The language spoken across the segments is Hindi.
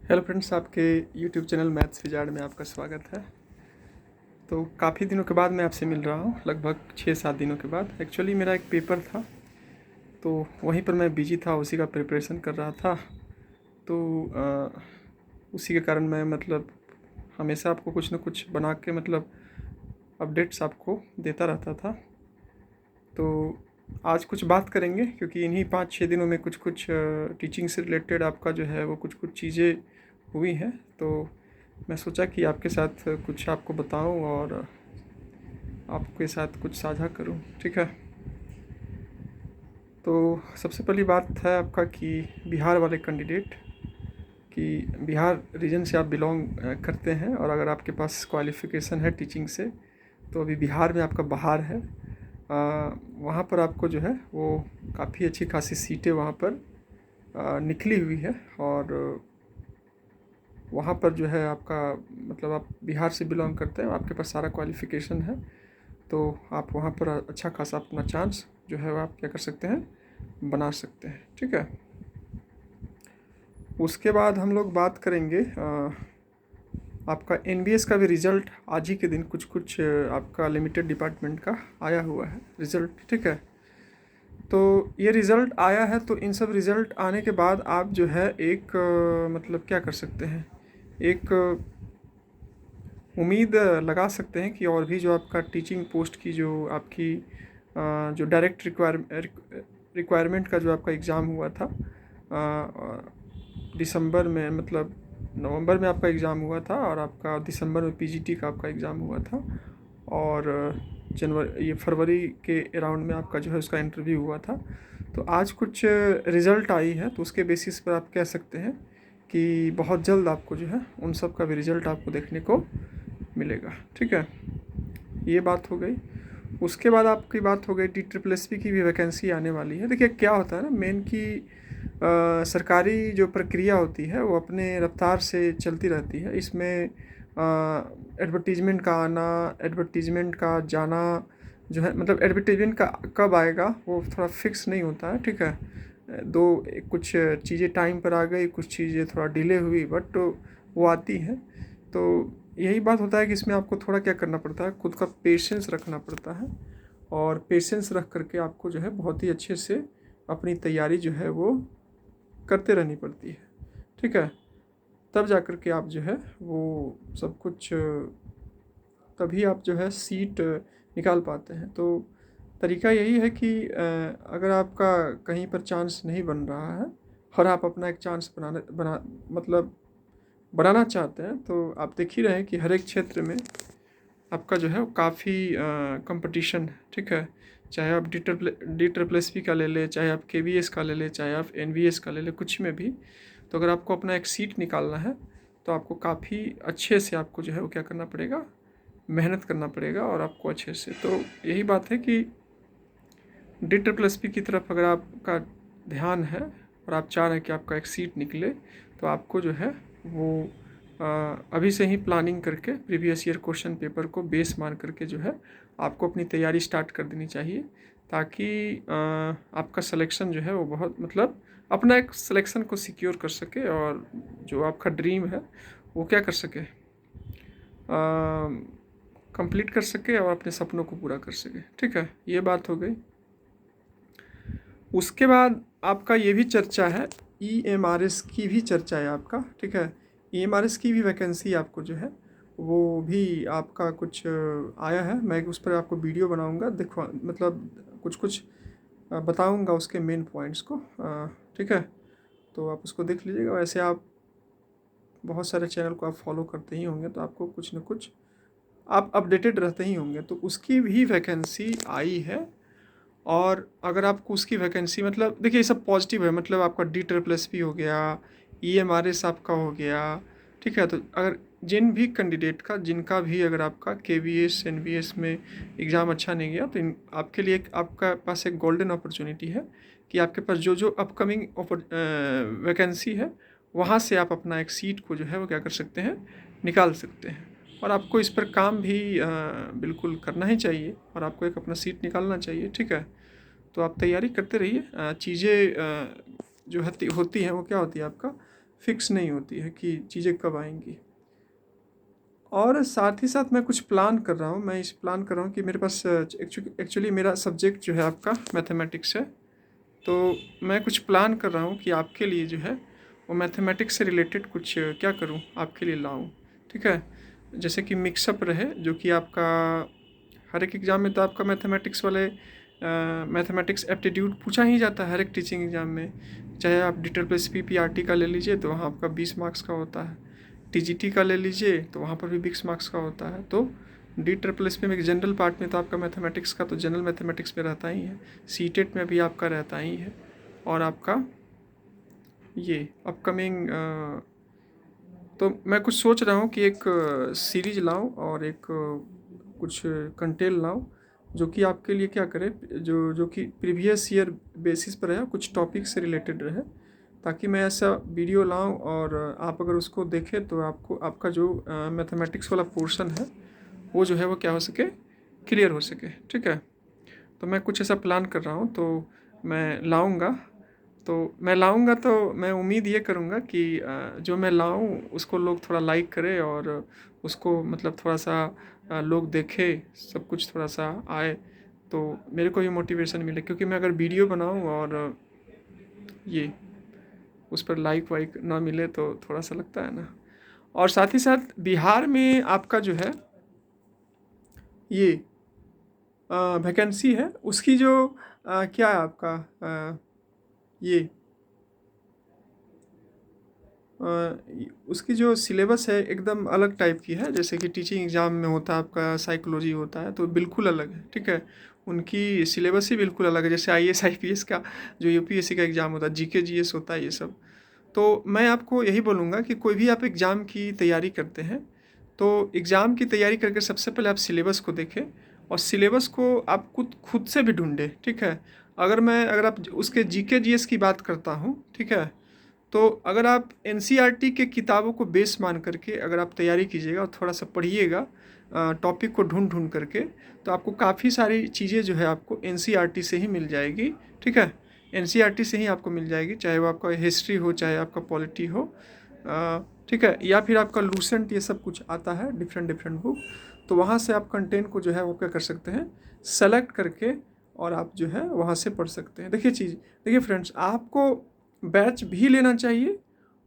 हेलो फ्रेंड्स, आपके यूट्यूब चैनल मैथ्स विजार्ड में आपका स्वागत है। तो काफ़ी दिनों के बाद मैं आपसे मिल रहा हूँ, लगभग 6-7 दिनों के बाद। एक्चुअली मेरा एक पेपर था, तो वहीं पर मैं बिजी था, उसी का प्रिपरेशन कर रहा था। तो उसी के कारण मैं हमेशा आपको कुछ न कुछ बना के अपडेट्स आपको देता रहता था। तो आज कुछ बात करेंगे, क्योंकि इन्हीं 5-6 दिनों में कुछ कुछ टीचिंग से रिलेटेड आपका जो है वो कुछ कुछ चीज़ें हुई हैं। तो मैं सोचा कि आपके साथ कुछ आपको बताऊं और आपके साथ कुछ साझा करूं, ठीक है। तो सबसे पहली बात है आपका कि बिहार वाले कैंडिडेट कि बिहार रीजन से आप बिलोंग करते हैं, और अगर आपके पास क्वालिफ़िकेशन है टीचिंग से, तो अभी बिहार में आपका बहार है। वहाँ पर आपको जो है वो काफ़ी अच्छी खासी सीटें वहाँ पर निकली हुई है। और वहाँ पर जो है आपका आप बिहार से बिलोंग करते हैं, आपके पास सारा क्वालिफ़िकेशन है, तो आप वहाँ पर अच्छा खासा अपना चांस जो है वो आप क्या कर सकते हैं, बना सकते हैं, ठीक है। उसके बाद हम लोग बात करेंगे आपका एनबीएस का भी रिज़ल्ट आज ही के दिन कुछ कुछ आपका लिमिटेड डिपार्टमेंट का आया हुआ है रिज़ल्ट, ठीक है। तो ये रिज़ल्ट आया है, तो इन सब रिज़ल्ट आने के बाद आप जो है एक क्या कर सकते हैं, एक उम्मीद लगा सकते हैं कि और भी जो आपका टीचिंग पोस्ट की जो आपकी जो डायरेक्ट रिक्वायरमेंट का जो आपका एग्ज़ाम हुआ था दिसंबर में, नवंबर में आपका एग्ज़ाम हुआ था, और आपका दिसंबर में पीजीटी का आपका एग्ज़ाम हुआ था, और ये फरवरी के अराउंड में आपका जो है उसका इंटरव्यू हुआ था। तो आज कुछ रिज़ल्ट आई है, तो उसके बेसिस पर आप कह सकते हैं कि बहुत जल्द आपको जो है उन सब का भी रिज़ल्ट आपको देखने को मिलेगा, ठीक है। ये बात हो गई। उसके बाद आपकी बात हो गई DSSP की भी वैकेंसी आने वाली है। देखिए क्या होता है ना, मेन की सरकारी जो प्रक्रिया होती है वो अपने रफ्तार से चलती रहती है। इसमें एडवर्टीजमेंट का आना, एडवर्टीजमेंट का जाना जो है, एडवर्टीजमेंट का कब आएगा वो थोड़ा फिक्स नहीं होता है, ठीक है। कुछ चीज़ें टाइम पर आ गई, कुछ चीज़ें थोड़ा डिले हुई, बट वो आती हैं। तो यही बात होता है कि इसमें आपको थोड़ा क्या करना पड़ता है, खुद का पेशेंस रखना पड़ता है, और पेशेंस रख करके आपको जो है बहुत ही अच्छे से अपनी तैयारी जो है वो करते रहनी पड़ती है, ठीक है। तब जा कर के आप जो है वो सब कुछ, तभी आप जो है सीट निकाल पाते हैं। तो तरीका यही है कि अगर आपका कहीं पर चांस नहीं बन रहा है और आप अपना एक चांस बनाना चाहते हैं, तो आप देख ही रहे हैं कि हर एक क्षेत्र में आपका जो है वो काफ़ी कंपटीशन है, ठीक है। चाहे आप DSSP का ले लें, चाहे आप KVS का ले लें, चाहे आप NVS का ले लें, कुछ में भी। तो अगर आपको अपना एक सीट निकालना है, तो आपको काफ़ी अच्छे से आपको जो है वो क्या करना पड़ेगा, मेहनत करना पड़ेगा, और आपको अच्छे से। तो यही बात है कि DSSP की तरफ अगर आपका ध्यान है और आप चाह रहे हैं कि आपका एक सीट निकले, तो आपको जो है वो अभी से ही प्लानिंग करके प्रीवियस ईयर क्वेश्चन पेपर को बेस मान करके जो है आपको अपनी तैयारी स्टार्ट कर देनी चाहिए, ताकि आपका सिलेक्शन जो है वो बहुत अपना एक सिलेक्शन को सिक्योर कर सके, और जो आपका ड्रीम है वो क्या कर सके, कंप्लीट कर सके, और अपने सपनों को पूरा कर सके, ठीक है। ये बात हो गई। उसके बाद आपका ये भी चर्चा है, EMRS की भी चर्चा है आपका, ठीक है। EMRS की भी वैकेंसी आपको जो है वो भी आपका कुछ आया है। मैं उस पर आपको वीडियो बनाऊंगा, देखो कुछ कुछ बताऊंगा उसके मेन पॉइंट्स को, ठीक है। तो आप उसको देख लीजिएगा। वैसे आप बहुत सारे चैनल को आप फॉलो करते ही होंगे, तो आपको कुछ न कुछ आप अपडेटेड रहते ही होंगे। तो उसकी भी वैकेंसी आई है, और अगर आपको उसकी वैकेंसी देखिए ये सब पॉजिटिव है, आपका DSSP हो गया, EMRS आपका हो गया, ठीक है। तो अगर जिन भी कैंडिडेट का, जिनका भी अगर आपका KVS NVS में एग्ज़ाम अच्छा नहीं गया, तो आपके लिए आपका पास एक गोल्डन अपॉर्चुनिटी है कि आपके पास जो जो अपकमिंग वैकेंसी है, वहाँ से आप अपना एक सीट को जो है वो क्या कर सकते हैं, निकाल सकते हैं। और आपको इस पर काम भी बिल्कुल करना ही चाहिए, और आपको एक अपना सीट निकालना चाहिए, ठीक है। तो आप तैयारी करते रहिए। चीज़ें जो होती हैं वो क्या होती है, आपका फिक्स नहीं होती है कि चीज़ें कब आएंगी। और साथ ही साथ मैं कुछ प्लान कर रहा हूँ, मैं इस प्लान कर रहा हूँ कि मेरे पास एक्चुअली मेरा सब्जेक्ट जो है आपका मैथमेटिक्स है, तो मैं कुछ प्लान कर रहा हूँ कि आपके लिए जो है वो मैथमेटिक्स से रिलेटेड कुछ क्या करूँ, आपके लिए लाऊं। ठीक है, जैसे कि मिक्सअप रहे, जो कि आपका हर एक एग्ज़ाम में तो आपका मैथमेटिक्स एप्टीट्यूड पूछा ही जाता है हर एक टीचिंग एग्ज़ाम में। चाहे आप DSSP का ले लीजिए तो वहाँ आपका 20 मार्क्स का होता है, TGT का ले लीजिए तो वहाँ पर भी 20 मार्क्स का होता है। तो DSSP में जनरल पार्ट में तो आपका मैथमेटिक्स का तो जनरल मैथमेटिक्स में रहता ही है, CTET में भी आपका रहता ही है। और आपका ये अपकमिंग तो मैं कुछ सोच रहा हूँ कि एक सीरीज लाऊं और एक कुछ कंटेंट लाऊं जो कि आपके लिए क्या करे, जो कि प्रीवियस ईयर बेसिस पर रहे, कुछ टॉपिक से रिलेटेड रहे, ताकि मैं ऐसा वीडियो लाऊं और आप अगर उसको देखें तो आपको आपका जो मैथमेटिक्स वाला पोर्शन है वो जो है वो क्या हो सके, क्लियर हो सके। ठीक है, तो मैं कुछ ऐसा प्लान कर रहा हूँ, तो मैं लाऊंगा तो मैं उम्मीद ये करूँगा कि जो मैं लाऊं उसको लोग थोड़ा लाइक करें और उसको मतलब थोड़ा सा लोग देखें, सब कुछ थोड़ा सा आए तो मेरे को भी मोटिवेशन मिले। क्योंकि मैं अगर वीडियो बनाऊं और ये उस पर लाइक वाइक ना मिले तो थोड़ा सा लगता है ना। और साथ ही साथ बिहार में आपका जो है ये वैकेंसी है, उसकी जो क्या है आपका ये उसकी जो सिलेबस है एकदम अलग टाइप की है। जैसे कि टीचिंग एग्ज़ाम में होता है आपका साइकोलॉजी होता है, तो बिल्कुल अलग है। ठीक है, उनकी सिलेबस ही बिल्कुल अलग है। जैसे IAS IPS का जो UPSC का एग्ज़ाम होता है, GK GS होता है, ये सब। तो मैं आपको यही बोलूँगा कि कोई भी आप एग्ज़ाम की तैयारी करते हैं तो एग्ज़ाम की तैयारी करके सबसे पहले आप सिलेबस को देखें और सिलेबस को आप खुद से भी ढूंढें। ठीक है, अगर आप उसके GK GS की बात करता हूँ, ठीक है, तो अगर आप NCERT के किताबों को बेस मान करके अगर आप तैयारी कीजिएगा और थोड़ा सा पढ़िएगा टॉपिक को ढूंढ ढूंढ करके, तो आपको काफ़ी सारी चीज़ें जो है आपको NCERT से ही मिल जाएगी। ठीक है, NCERT से ही आपको मिल जाएगी, चाहे वो आपका हिस्ट्री हो, चाहे आपका पॉलिटी हो, ठीक है, या फिर आपका लूसेंट, ये सब कुछ आता है डिफरेंट डिफरेंट बुक। तो वहाँ से आप कंटेंट को जो है वो क्या कर सकते हैं, सेलेक्ट करके और आप जो है वहाँ से पढ़ सकते हैं। देखिए फ्रेंड्स, आपको बैच भी लेना चाहिए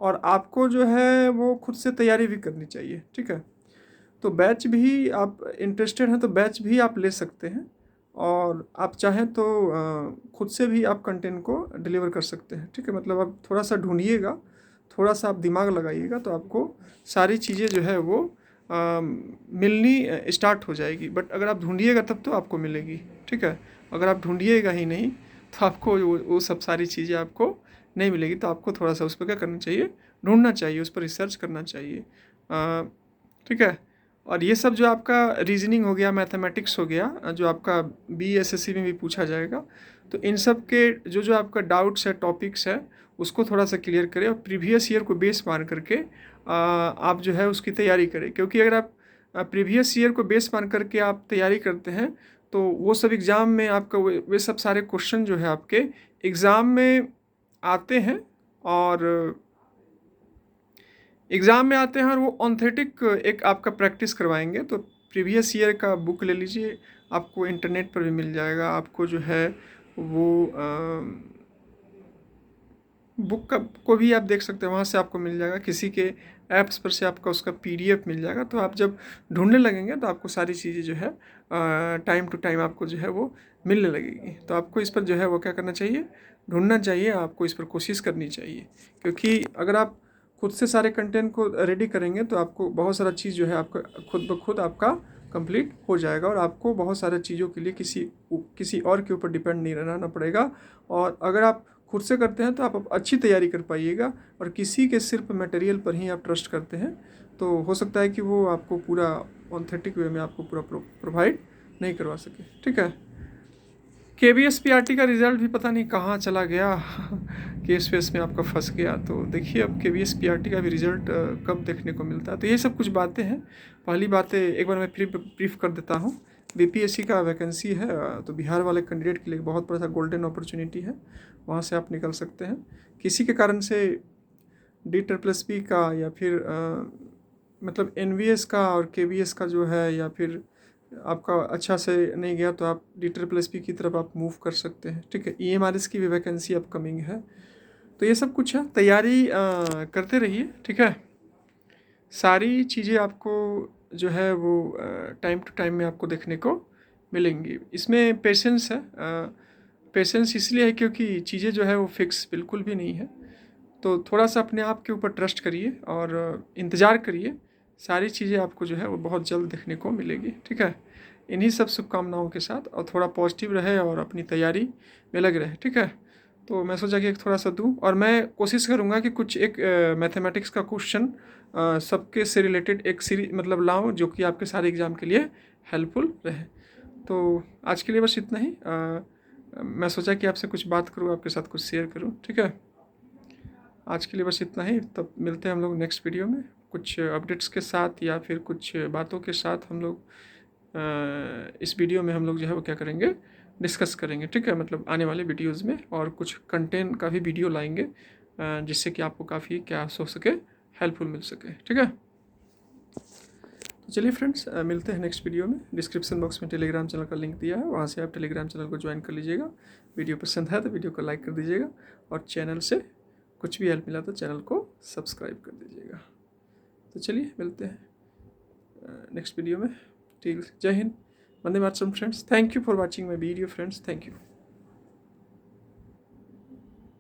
और आपको जो है वो खुद से तैयारी भी करनी चाहिए। ठीक है, तो बैच भी आप इंटरेस्टेड हैं तो बैच भी आप ले सकते हैं, और आप चाहें तो खुद से भी आप कंटेंट को डिलीवर कर सकते हैं। ठीक है, मतलब आप थोड़ा सा ढूंढिएगा, थोड़ा सा आप दिमाग लगाइएगा तो आपको सारी चीज़ें जो है वो मिलनी स्टार्ट हो जाएगी। बट अगर आप ढूंढिएगा तब तो आपको मिलेगी। ठीक है, अगर आप ढूंढिएगा ही नहीं तो आपको वो सब सारी चीज़ें आपको नहीं मिलेगी। तो आपको थोड़ा सा उस पर क्या करना चाहिए, ढूंढना चाहिए, उस पर रिसर्च करना चाहिए। ठीक है, और ये सब जो आपका रीजनिंग हो गया, मैथमेटिक्स हो गया, जो आपका BSSC में भी पूछा जाएगा, तो इन सब के जो जो आपका डाउट्स है, टॉपिक्स है, उसको थोड़ा सा क्लियर करें और प्रीवियस ईयर को बेस मान करके आप जो है उसकी तैयारी करें। क्योंकि अगर आप प्रीवियस ईयर को बेस मान करके आप तैयारी करते हैं तो वो सब एग्ज़ाम में आपका वे सब सारे क्वेश्चन जो है आपके एग्ज़ाम में आते हैं, और एग्ज़ाम में आते हैं और वो ऑथेंटिक एक आपका प्रैक्टिस करवाएंगे। तो प्रीवियस ईयर का बुक ले लीजिए, आपको इंटरनेट पर भी मिल जाएगा। आपको जो है वो बुक का को भी आप देख सकते हैं, वहाँ से आपको मिल जाएगा, किसी के ऐप्स पर से आपका उसका PDF मिल जाएगा। तो आप जब ढूंढने लगेंगे तो आपको सारी चीज़ें जो है टाइम टू टाइम आपको जो है वो मिलने लगेगी। तो आपको इस पर जो है वो क्या करना चाहिए, ढूंढना चाहिए, आपको इस पर कोशिश करनी चाहिए। क्योंकि अगर आप खुद से सारे कंटेंट को रेडी करेंगे तो आपको बहुत सारा चीज़ जो है आपका खुद ब खुद आपका कंप्लीट हो जाएगा, और आपको बहुत सारे चीज़ों के लिए किसी और के ऊपर डिपेंड नहीं रहना पड़ेगा। और अगर आप खुद से करते हैं तो आप अच्छी तैयारी कर पाइएगा, और किसी के सिर्फ मटेरियल पर ही आप ट्रस्ट करते हैं तो हो सकता है कि वो आपको पूरा ऑथेंटिक वे में आपको पूरा प्रोवाइड नहीं करवा सके। ठीक है, KVSPRT का रिज़ल्ट भी पता नहीं कहाँ चला गया केस वेस में आपका फंस गया। तो देखिए अब KVSPRT का भी रिज़ल्ट कब देखने को मिलता है। तो ये सब कुछ बातें हैं। पहली बातें एक बार मैं ब्रीफ कर देता हूँ। BPSC का वैकेंसी है, तो बिहार वाले कैंडिडेट के लिए बहुत बड़ा सा गोल्डन अपॉर्चुनिटी है, वहाँ से आप निकल सकते हैं। किसी के कारण से DSSS का या फिर मतलब NVS का और KVS का जो है, या फिर आपका अच्छा से नहीं गया तो आप DSSS की तरफ आप मूव कर सकते हैं, ठीक है। EMRS की भी वैकेंसी अपकमिंग है। तो ये सब कुछ है, तैयारी करते रहिए, ठीक है। सारी चीज़ें आपको जो है वो टाइम टू टाइम में आपको देखने को मिलेंगी। इसमें पेशेंस है, पेशेंस इसलिए है क्योंकि चीज़ें जो है वो फिक्स बिल्कुल भी नहीं है। तो थोड़ा सा अपने आप के ऊपर ट्रस्ट करिए और इंतज़ार करिए, सारी चीज़ें आपको जो है वो बहुत जल्द देखने को मिलेगी, ठीक है। इन्हीं सब शुभकामनाओं के साथ, और थोड़ा पॉजिटिव रहे और अपनी तैयारी में लग रहे, ठीक है। तो मैं सोचा कि एक थोड़ा सा दूँ, और मैं कोशिश करूँगा कि कुछ एक मैथमेटिक्स का क्वेश्चन सबके से रिलेटेड एक सीरीज मतलब लाऊं, जो कि आपके सारे एग्ज़ाम के लिए हेल्पफुल रहे। तो आज के लिए बस इतना ही। मैं सोचा कि आपसे कुछ बात करूँ, आपके साथ कुछ शेयर करूँ, ठीक है। आज के लिए बस इतना ही, तब मिलते हैं हम लोग नेक्स्ट वीडियो में कुछ अपडेट्स के साथ, या फिर कुछ बातों के साथ। हम लोग इस वीडियो में हम लोग जो है वो क्या करेंगे, डिस्कस करेंगे, ठीक है। मतलब आने वाले वीडियोज़ में, और कुछ कंटेंट का भी वीडियो लाएंगे जिससे कि आपको काफ़ी क्या हो सके, हेल्पफुल मिल सके, ठीक है। तो चलिए फ्रेंड्स, मिलते हैं नेक्स्ट वीडियो में। डिस्क्रिप्शन बॉक्स में टेलीग्राम चैनल का लिंक दिया है, वहाँ से आप टेलीग्राम चैनल को ज्वाइन कर लीजिएगा। वीडियो पसंद है तो वीडियो को लाइक कर दीजिएगा, और चैनल से कुछ भी हेल्प मिला तो चैनल को सब्सक्राइब कर दीजिएगा। तो चलिए मिलते हैं नेक्स्ट वीडियो में। ठीक, जय हिंद, वंदे मातरम friends. Thank you for watching my video friends, thank you.